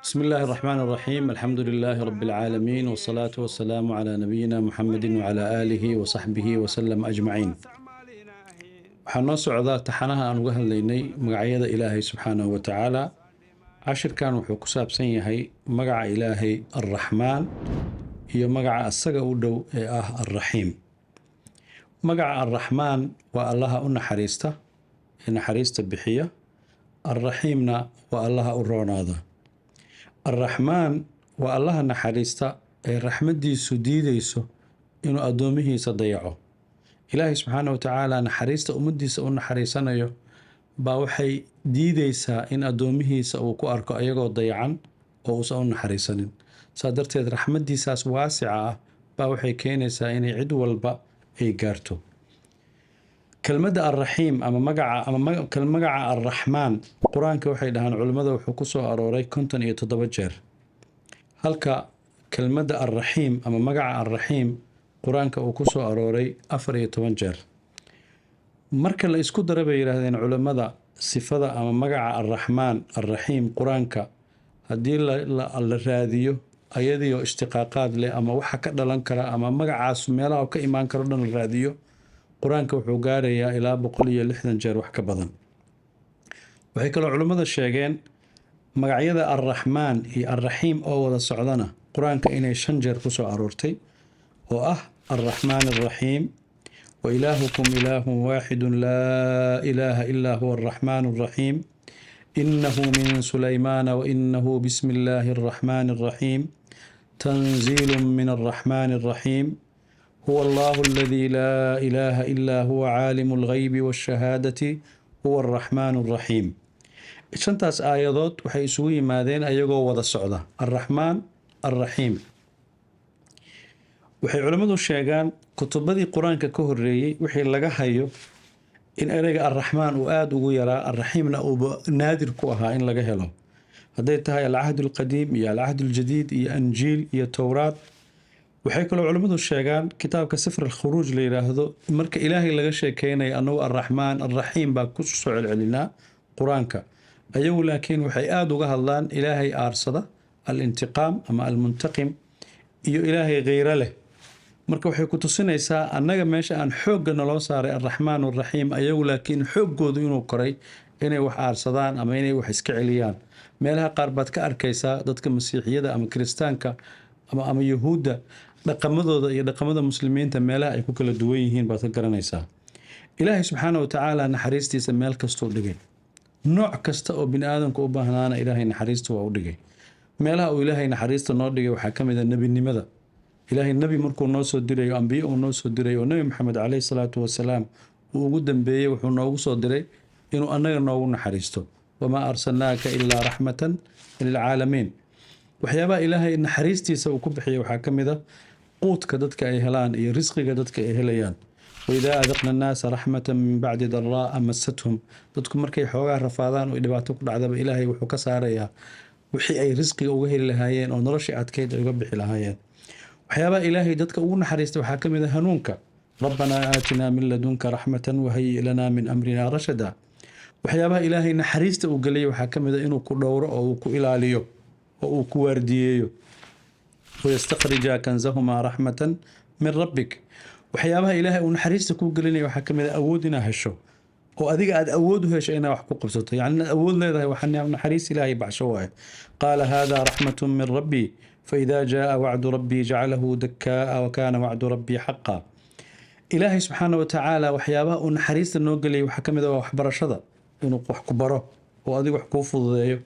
بسم الله الرحمن الرحيم الحمد لله رب العالمين والصلاة والسلام على نبينا محمد وعلى آله وصحبه وسلم أجمعين waxaan noo socdaa taxanaha aan uga hadlaynay magacyada ilaahay subxaanahu wa tacaala cashirkan wuxuu ku saabsan yahay magaca ilaahay arraxmaan iyo magaca asaga u dhow ee ah arraxiim magaca arraxmaan waa allaha u naxariista ee naxariista bixiya arraxiimna waa allaha u roonaada arraxmaan waa allaha naxariista ee raxmadiisu diidayso inuu addoomihiisa dayaco ilaahay subxaana wa tacaala naxariista ummaddiisa u naxariisanayo baa waxay diidaysaa in addoomihiisa uu ku arko ayagoo dayacan oo uusan u naxariisanin saa darteed raxmaddiisaas waasica ah baa waxay keenaysaa inay cid walba ay gaarto kelmadda arraxiim ama magaca arraxmaan qur-aanka waxay dhahaan culimmada wuxuu ku soo arooray 57 jeer halka kelmadda arraxiim ama magaca arraxiim qur-aanka uu ku soo arooray 14 jeer marka la isku dara bay yidhaahdeen culimmada sifada ama magaca arraxmaan arraxiim qur-aanka haddii la raadiyo ayadiioo ishtiqaaqaad leh ama waxa ka dhalan kara ama magacaas meelaha ka imaan karo dhan la raadiyo qur-aanka wuxuu gaarayaa ilaa 160 jeer wax ka badan waxay kaloo culimmada sheegeen magacyada arraxmaan iyo arraxiim oo wada socdana qur-aanka inay 5 jeer ku soo aroortay oo ah arraxmaan arraxiim wa ilaahukum ilaahun waaxidun laa ilaaha ilaa huwa arraxmaan arraxiim innahu min sulaymaana wa innahu bismi illaahi arraxmaani arraxiim tanziilun min arraxmaani arraxiim huwa allahu aladii laa ilaaha illaa huwa caalimu alghaybi waashahaadati huwa arraxmaanu arraxiim shantaas aayadood waxay isugu yimaadeen ayagoo wada socda arraxmaan arraxiim waxay culimmadu sheegaan kutubadii qur-aanka ka horreeyey wixii laga hayo in ereyga arraxmaan uu aada ugu yaraa arraxiimna uuba naadir ku ahaa in laga helo hadday tahay alcahd alqadiim iyo alcahd aljadiid iyo anjiil iyo towraad waxay kaloo culimmadu sheegaan kitaabka sifr alkhuruuj la yidhaahdo marka ilaahay laga sheekeynaya annagu arraxmaan arraxiim baa ku soo celcelinaa qur-aanka ayagu laakiin waxay aada uga hadlaan ilaahay aarsada alintiqaam ama almuntaqim iyo ilaahay kheyro leh marka waxay ku tusinaysaa annaga meesha aan xoogga naloo saaray arraxmaan arraxiim ayagu laakiin xooggoodu inuu koray inay wax aarsadaan ama inay wax iska celiyaan meelaha qaar baad ka arkaysaa dadka masiixiyada ama kiristaanka ama yuhuudda dhaqamadooda iyo dhaqamada muslimiinta meelaha ay ku kala duwan yihiin baad ka garanaysaa ilaahay subxaana wa tacaala naxariistiisa meel kastuu dhigay nooc kasta oo bini aadamka u baahnaana ilaahay naxariista waa u dhigay meelaha uu ilaahay naxariista noo dhigay waxaa ka mid a nebinimada ilaahay nebi markuu noo soo dirayo ambiye uu noo soo diray oo nebi maxamed caleyhi salaatu wasalaam uu ugu dambeeyey wuxuu noogu soo diray inuu annaga noogu naxariisto wamaa arsalnaaka ilaa raxmatan lilcaalamiin waxyaabaha ilaahay naxariistiisa uu ku bixiyay waxaa ka mid a quudka dadka ay helaan iyo risqiga dadka ay helayaan waidaa adaqna annaasa raxmatan min bacdi daraa'a masathum dadku markay xoogaa rafaadaan oo dhibaato ku dhacdaba ilaahay wuxuu ka saarayaa wixii ay risqiga uga heli lahaayeen oo noloshii adkeyd ay uga bixi lahaayeen waxyaabaha ilaahay dadka ugu naxariista waxaa ka mid a hanuunka rabbanaa aatinaa min ladunka raxmatan wahayi lanaa min amrinaa rashada waxyaabaha ilaahay naxariista uu geliyay waxaa ka mid a inuu ku dhowro oo uu ku ilaaliyo oo uu ku waardiyeeyo wayastakhrija kanzahumaa raxmatan min rabbik waxyaabaha ilaahay uu naxariista kuu gelinaya waxaa ka mid a awood inaa hesho oo adiga aad awood u hesho inaad wax ku qabsato yacni inaad awood leedahay waxaa naxariis ilaahay baxsho waaye qaala haadaa raxmatun min rabbii faidaa jaaa wacdu rabbii jacalahu dakaa'a wa kaana wacdu rabbii xaqa ilaahay subxaana wa tacaala waxyaabaha uu naxariista noo geliyay waxaa ka mid a waa waxbarashada inuu wax ku baro oo adiga wax kuu fududeeyo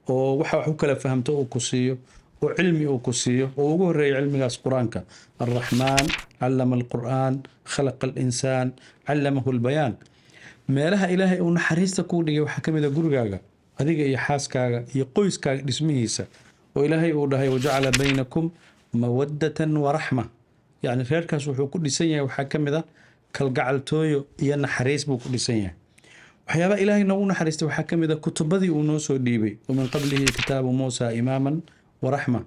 oo waxa wax u kala fahamto uu ku siiyo oo cilmi uu ku siiyo oo ugu horreeya cilmigaas qur-aanka arraxmaan callama alqur'aan khalaqa alinsaan callamahu albayaan meelaha ilaahay uu naxariista kuu dhigay waxaa ka mid a gurigaaga adiga iyo xaaskaaga iyo qoyskaaga dhismihiisa oo ilaahay uu dhahay wajacala baynakum mawaddatan waraxma yacni reerkaas wuxuu ku dhisan yahay waxaa ka mid a kalgacaltooyo iyo naxariis buu ku dhisan yahay waxyaabaha ilaahay noogu naxariistay waxaa ka mid a kutubadii uu noo soo dhiibay wa min qablihi kitaabu muusa imaaman waraxma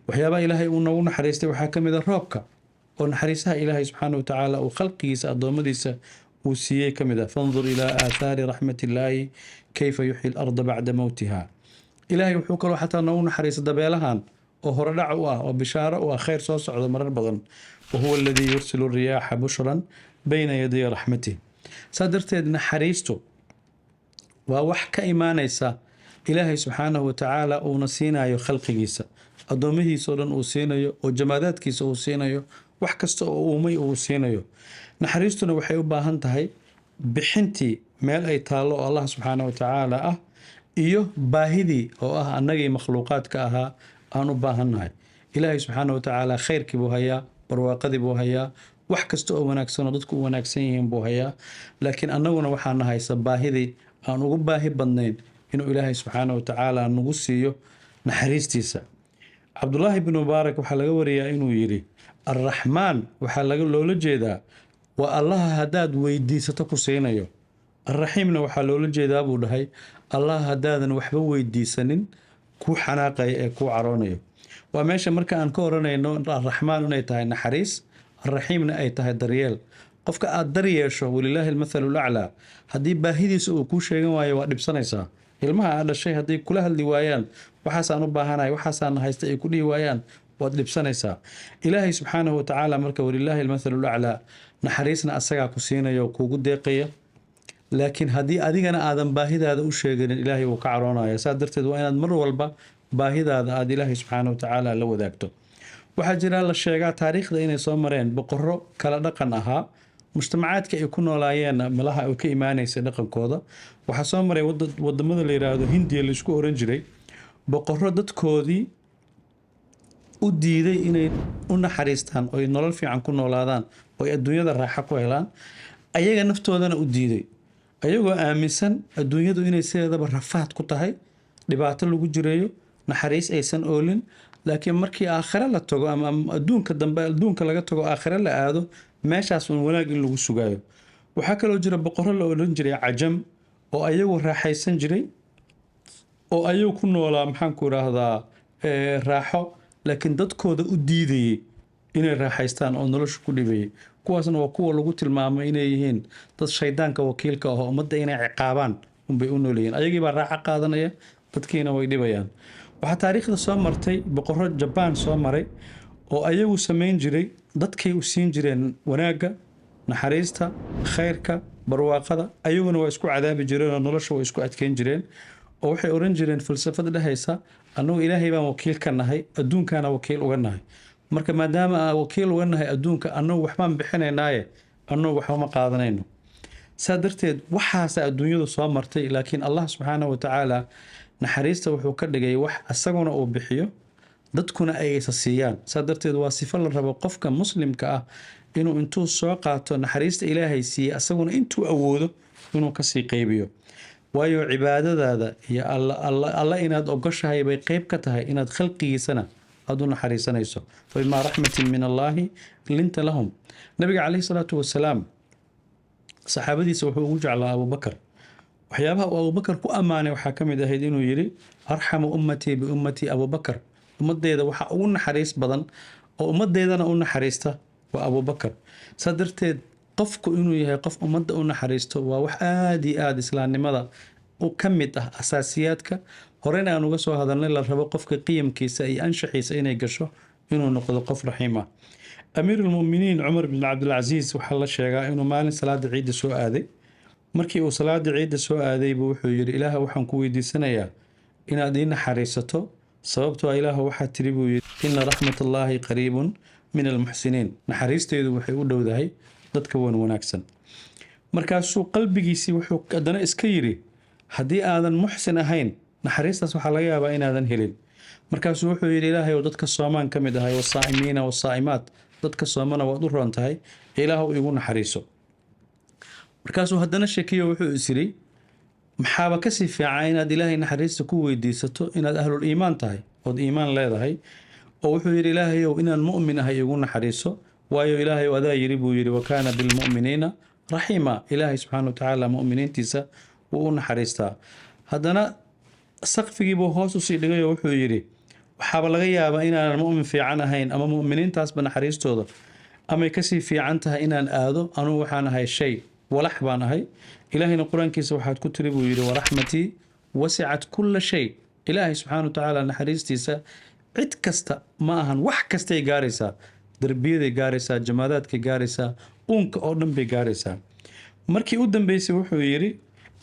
waxyaabaha ilaahay uu noogu naxariistay waxaa ka mid a roobka oo naxariisaha ilaahay subxaana wa tacaala uu khalqigiisa addoommadiisa uu siiyey ka mid a fandur ilaa aathaari raxmati illaahi kayfa yuxyi alarda bacda mowtiha ilaahay wuxuu kaloo xataa noogu naxariista dabeelahan oo horedhac u ah oo bishaaro u ah khayr soo socda marar badan. wahuwa aladii yursilu riyaaxa bushran bayna yaday raxmatih. saa darteed naxariistu waa wax ka imaanaysa ilaahay subxaanahu watacaala uuna siinayo khalqigiisa, addoommadiisa oo dhan uu siinayo, oo jamaadaadkiisa uu siinayo, wax kasta oo uumay uu siinayo. naxariistuna waxay u baahan tahay bixintii meel ay taallo oo allah subxaanahu watacaala ah, iyo baahidii oo ah annagii makhluuqaadka ahaa aan u baahannahay. ilaahay subxaanahu watacaala khayrkii buu hayaa, barwaaqadii buu hayaa, wax kasta oo wanaagsan oo dadku u wanaagsan yihiin buu hayaa, laakiin annaguna waxaana haysa baahidii aan ugu baahi badnayn inuu ilaahay subxaanahu watacaala nagu siiyo naxariistiisa. cabdullaahi bn mubaarak waxaa laga wariyaa inuu yidhi arraxmaan waxaa loola jeedaa waa allaha haddaad weydiisato ku siinayo. arraxiimna waxaa loola jeedaa buu dhahay allaha haddaadan waxba weydiisanin kuu xanaaqaya ee kuu caroonayo. waa meesha marka aan ka oranayno arraxmaan inay tahay naxariis, arraxiimna ay tahay daryeel. qofka aad daryeesho walilaahi almathalu laclaa, haddii baahidiisa uu kuu sheegan waayo waa dhibsanaysaa. ilmaha aad dhashay hadday kula hadli waayaan waxaasaan u baahanahay, waxaasaan haysta ay ku dhihi waayaan, waad dhibsanaysaa. ilaahay subxaanahu watacaala marka walilaahi almathalu laclaa, naxariisna asagaa ku siinaya oo kuugu deeqaya, laakiin haddii adigana aadan baahidaada u sheeganin ilaahay wuu ka caroonaya. saa darteed waa inaad mar walba baahidaada aada ilaahay subxaanahu watacaala la wadaagto. waxaa jira la sheegaa taariikhda inay soo mareen boqorro kala dhaqan ahaa, mujtamacaadka ay ku noolaayeen malaha ay ka imaanaysay dhaqankooda. waxaa soo maray wadamada la yidhaahdo hindiya laisku oran jiray, boqorro dadkoodii u diiday inay u naxariistaan oy nolol fiican ku noolaadaan, oy adduunyada raaxa ku helaan, ayaga naftoodana u diiday, ayagoo aaminsan adduunyadu inay sideedaba rafaad ku tahay, dhibaato lagu jireeyo, naxariis aysan oolin. laakiin markii aakhire la tago ama adduunka dambe adduunka laga tago aakhire la aado, meeshaas un wanaag in lagu sugaayo. waxaa kaloo jira boqorro la odhan jiray cajam oo ayagu raaxaysan jiray, oo ayagu ku noolaa maxaanku idhaahdaa raaxo, laakiin dadkooda u diidayay inay raaxaystaan oo nolosha ku dhibayay. kuwaasna waa kuwa lagu tilmaamay inay yihiin dad shaydaanka wakiilka ah oo ummadda inay ciqaabaan unbay u noolyihiin. ayagiibaa raaxo qaadanaya, dadkiina way dhibayaan. waxaa taariikhda soo martay boqorro jabaan soo maray oo ayagu samayn jiray, dadkay u siin jireen wanaagga, naxariista, khayrka, barwaaqada, ayaguna waa isku cadaabi jireen oo nolosha waa isku adkeyn jireen. oo waxay oran jireen falsafad dhehaysa annagu ilaahay baan wakiil ka nahay, adduunkaana wakiil uga nahay, marka maadaama aan wakiil uga nahay adduunka, annagu waxbaan bixinaynaaye annagu waxba ma qaadanayno. saa darteed waxaasa adduunyadu soo martay, laakiin allah subxaanahu watacaala naxariista wuxuu ka dhigay wax asaguna uu bixiyo, dadkuna ay isa siiyaan. saa darteed waa sifo la rabo qofka muslimka ah inuu intuu soo qaato naxariista ilaahay siiyey asaguna intuu awoodo inuu kasii qaybiyo. waayo cibaadadaada iyo alla inaad ogoshahay bay qeyb ka tahay inaad khalqigiisana aada u naxariisanayso. fabimaa raxmatin min allaahi linta lahum. nabiga caleyhi salaatu wasalaam saxaabadiisa wuxuu ugu jeclaa abubakar. waxyaabaha uu abubakar ku ammaanay waxaa ka mid ahayd inuu yidhi arxamu ummatii biummatii abubakar, ummaddeeda waxaa ugu naxariis badan oo ummaddeedana u naxariista waa abubakar. saa darteed qofku inuu yahay qof ummadda u naxariisto waa wax aada iyo aada islaamnimada u ka mid ah asaasiyaadka. horena aan uga soo hadalnay la rabo qofka qiyamkiisa iyo anshaxiisa inay gasho inuu noqdo qof raxiim ah. amiirulmuminiin cumar bin cabdilcasiis waxaa la sheegaa inuu maalin salaada ciidda soo aaday. markii uu salaada ciidda soo aaday buu wuxuu yidhi ilaah waxaan ku weydiisanayaa inaad ii naxariisato, sababtoo ilaah waxaa tiri buu yidhi ina raxmatullaahi qariibun min almuxsiniin, naxariisteedu waxay u dhowdahay dadka wan wanaagsan. markaasuu qalbigiisii wuxuu haddana iska yidhi haddii aadan muxsin ahayn naxariistaas waxaa laga yaabaa inaadan helin. markaasuu wuxuu yidhi ilaahay oo dadka soomaan ka mid ahay, wasaa'imiina wasaa'imaat, dadka soomana waad u roon tahay, ilaah igu naxariiso. markaasuu haddana sheekiyo wuxuu is yidhi maxaaba kasii fiican inaad ilaahay naxariista ku weydiisato inaad ahlul iimaan tahay ood iimaan leedahay. oo wuxuu yidhi ilaahayow inaan mu'min ahay igu naxariiso, waayo ilaahay adaa yidhi buu yidhi wakaana bilmu'miniina raxiima, ilaahay subxaana watacaala mu'miniintiisa wuu u naxariistaa. haddana saqfigiibuu hoos usii dhigay oo wuxuu yidhi waxaaba laga yaabaa inaanan mu'min fiican ahayn ama mu'miniintaasba naxariistooda amay kasii fiican tahay inaan aado, anugu waxaan ahay shay walax baan ahay. ilaahayna qur-aankiisa waxaad ku tiri buu yidhi waraxmatii wasicat kulla shay, ilaahay subxaana watacaala naxariistiisa cid kasta ma ahan wax kastay gaaraysaa, derbiyaday gaaraysaa, jamaadaadkay gaaraysaa, uunka oo dhan bay gaaraysaa. markii u dambeysay wuxuu yidhi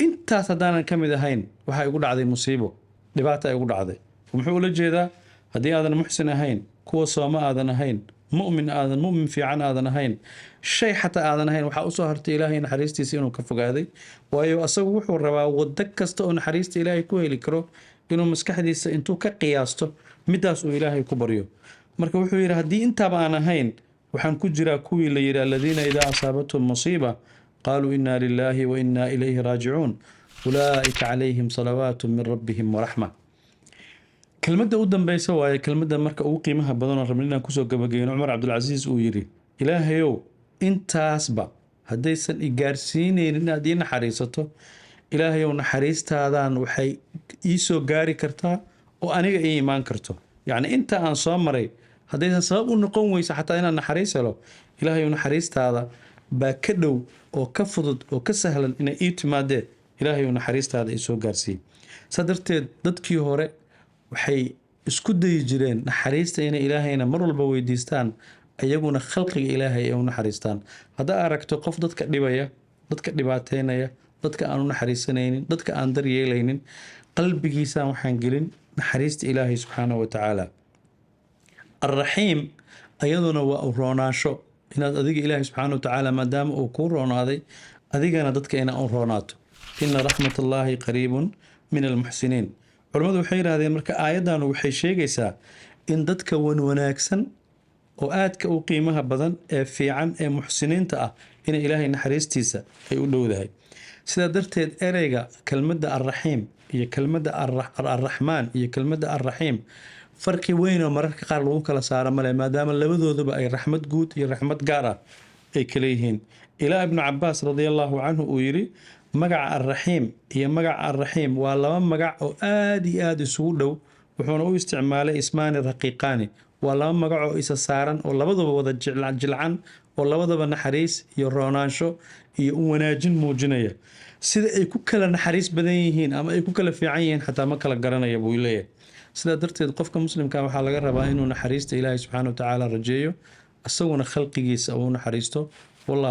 intaas haddaanan ka mid ahayn waxaa igu dhacday musiibo, dhibaata igu dhacday. muxuu ula jeedaa? haddii aadan muxsin ahayn, kuwa sooma aadan ahayn, mu'min fiican aadan ahayn, shay xataa aadan ahayn, waxaa usoo hartay ilaahay naxariistiisa inuu ka fogaaday. waayo asagu wuxuu rabaa waddo kasta oo naxariista ilaahay ku heli karo inuu maskaxdiisa intuu ka qiyaasto midaas uu ilaahay ku baryo. marka wuxuu yidhi haddii intaaba aan ahayn waxaan ku jiraa kuwii la yidhi aladiina idaa asaabathum musiiba qaaluu inaa lilaahi wa inaa ilayhi raajicuun ulaa'ika calayhim salawaatu min rabbihim waraxma. kelmadda u dambeysa waaye kelmadda marka ugu qiimaha badanoo rabni inaan kusoo gabageyno. cumar cabdulcasiis uu yidhi ilaahayow intaasba haddaysan i gaarsiinaynin inaad ii naxariisato, ilaahayow naxariistaadan waxay ii soo gaari kartaa oo aniga ii imaan karto. yacni inta aan soo maray haddaysan sabab u noqon weysa xataa inaan naxariis helo, ilaahayow naxariistaada baa ka dhow oo ka fudud oo ka sahlan inay ii timaadee, ilaahayow naxariistaada ii soo gaarsiiye. saa darteed dadkii hore waxay isku dayi jireen naxariista inay ilaahayna mar walba weydiistaan, iyaguna khalqiga ilaahay ay u naxariistaan. haddaa aragto qof dadka dhibaya, dadka dhibaateynaya, dadka aan u naxariisanaynin, dadka aan daryeelaynin, qalbigiisaan waxaan gelin naxariista ilaahay subxaanahu wa tacaala. alraxiim ayaduna waa u roonaansho, inaad adiga ilaahay subxaana wa tacaala maadaama uu kuu roonaaday adigana dadka inaa u roonaato. ina raxmat allaahi qariibun min almuxsiniin. culammadu waxay yidhahdeen marka aayaddan waxay sheegaysaa in dadka wanaagsan oo aadka u qiimaha badan ee fiican ee muxsiniinta ah inay ilaahay naxariistiisa ay u dhowdahay. sidaa darteed ereyga kelmadda alraxiim iyo kelmadda alraxmaan iyo kelmadda alraxiim farqi weyn oo mararka qaar lagu kala saaro male, maadaama labadooduba ay raxmad guud iyo raxmad gaar ah ay kala yihiin. ilaa ibnu cabaas radiallahu canhu uu yidhi magaca alraxiim iyo magaca alraxiim waa laba magac oo aad iyo aad isugu dhow, wuxuuna u isticmaalay ismaani raqiiqaani. waa laba magac oo isa saaran oo labadaba wada jilcan oo labadaba naxariis iyo roonaansho iyo u wanaajin muujinaya. sida ay ku kala naxariis badan yihiin ama ay ku kala fiican yihiin xataa ma kala garanaya buu leeyahay. sidaa darteed qofka muslimka waxaa laga rabaa inuu naxariista ilaahay subxaana wa tacaala rajeeyo, isaguna khalqigiisa uu naxariisto. wallahu